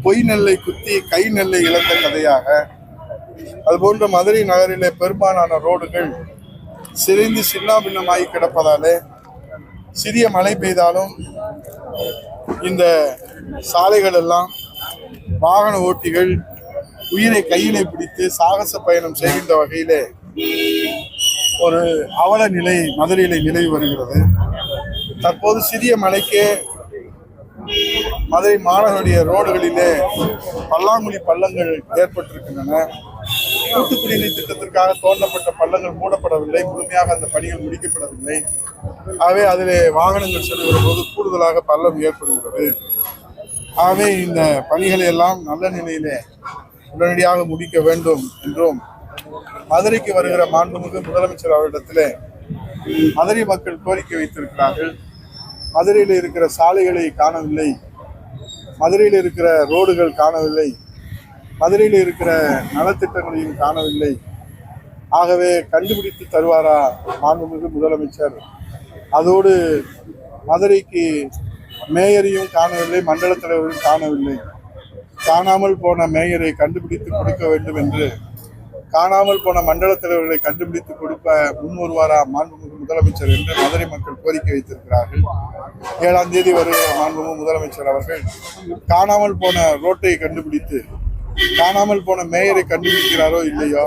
பொய் நெல்லை குத்தி கை நெல்லை இழந்த கதையாக, அதுபோன்ற மதுரை நகரிலே பெரும்பாலான ரோடுகள் சிதைந்து சின்னாபின்னமாகி கிடப்பதாலே சிறிய மழை பெய்தாலும் இந்த சாலைகள் எல்லாம் வாகன ஓட்டிகள் உயிரை கையிலே பிடித்து சாகச பயணம் செய்கின்ற வகையிலே ஒரு அவல நிலை மதுரையிலே நிலவி வருகிறது. தற்போது சிறிய மழைக்கே மதுரை மாநகருடைய ரோடுகளிலே பல்லாங்குழி பள்ளங்கள் ஏற்பட்டிருக்கின்றன. கூட்டு குடிநீர் திட்டத்திற்காக தோண்டப்பட்ட பள்ளங்கள் மூடப்படவில்லை, முழுமையாக அந்த பணிகள் முடிக்கப்படவில்லை. ஆகவே அதிலே வாகனங்கள் செல்கிற போது கூடுதலாக பள்ளம் ஏற்படுகிறது. ஆகவே இந்த பணிகளை எல்லாம் நல்ல நிலையிலே உடனடியாக முடிக்க வேண்டும் என்றும் மதுரைக்கு வருகிற மாண்புமிகு முதலமைச்சர் அவரிடத்திலே மதுரை மக்கள் கோரிக்கை வைத்திருக்கிறார்கள். மதுரையில் இருக்கிற சாலைகளை காணவில்லை, மதுரையில் இருக்கிற ரோடுகள் காணவில்லை, மதுரையில் இருக்கிற நலத்திட்டங்களையும் காணவில்லை. ஆகவே கண்டுபிடித்து தருவாரா மாண்புமிகு முதலமைச்சர்? அதோடு மதுரைக்கு மேயரையும் காணவில்லை, மண்டல தலைவரையும் காணவில்லை. காணாமல் போன மேயரை கண்டுபிடித்து கொடுக்க வேண்டும் என்று, காணாமல் போன மண்டல தலைவர்களை கண்டுபிடித்து கொடுக்க முன் வருவாரா மாண்புமிகு முதலமைச்சர் என்று மதுரை மக்கள் கோரிக்கை வைத்திருக்கிறார்கள். 7ஆம் தேதி வருகிற மாண்புமிகு முதலமைச்சர் அவர்கள் காணாமல் போன ரோட்டை கண்டுபிடித்து, காணாமல் போன மேயரை கண்டுபிடிக்கிறாரோ இல்லையோ,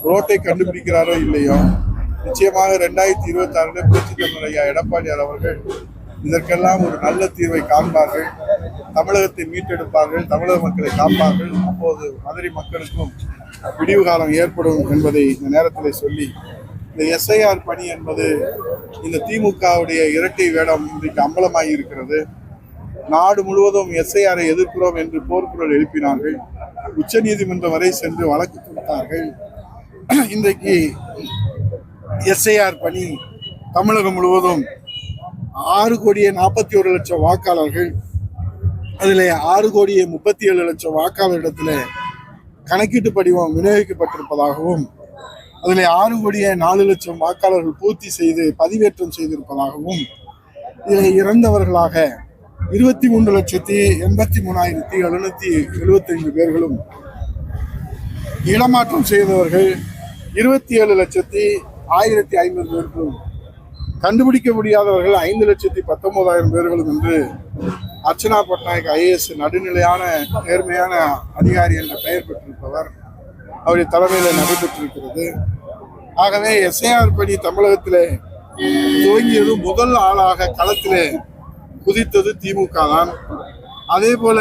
ரோட்டை கண்டுபிடிக்கிறாரோ இல்லையோ, நிச்சயமாக 2026 புரட்சி தமிழர் ஐயா எடப்பாடியார் அவர்கள் இதற்கெல்லாம் ஒரு நல்ல தீர்வை காண்பார்கள், தமிழகத்தை மீட்டெடுப்பார்கள், தமிழக மக்களை காப்பார்கள். அப்போது மதுரை மக்களுக்கும் விடிவு காலம் ஏற்படும் என்பதை இந்த நேரத்தில் சொல்லி, இந்த எஸ்ஐஆர் பணி என்பது இந்த திமுகவுடைய இரட்டை வேடம் இன்றைக்கு அம்பலமாகி இருக்கிறது. நாடு முழுவதும் எஸ்ஐஆரை எதிர்க்கிறோம் என்று போர்க்குரல் எழுப்பினார்கள். உச்ச நீதிமன்றம் வரை சென்று வழக்கு கொடுத்தார்கள். இன்றைக்கு எஸ்ஐஆர் பணி தமிழகம் முழுவதும் 6,41,00,000 வாக்காளர்கள், அதில் 6,37,00,000 வாக்காளரிடத்தில் கணக்கீட்டு படிவம் விநியோகிக்கப்பட்டிருப்பதாகவும், அதில் 6,04,00,000 வாக்காளர்கள் பூர்த்தி செய்து பதிவேற்றம் செய்திருப்பதாகவும், இதில் இறந்தவர்களாக 23,83,775 பேர்களும், இடமாற்றம் செய்தவர்கள் 27,01,050 பேர்களும், கண்டுபிடிக்க முடியாதவர்கள் 5,19,000 பேர்களும் என்று அர்ச்சனா பட்நாயக் IAS நடுநிலையான நேர்மையான அதிகாரி என்ற பெயர் பெற்றிருப்பவர் அவருடைய தலைமையில் நடைபெற்றிருக்கிறது. ஆகவே எஸ்ஐஆர் பணி தமிழகத்திலே துவங்கியது முதல் ஆளாக களத்திலே குதித்தது திமுக தான். அதே போல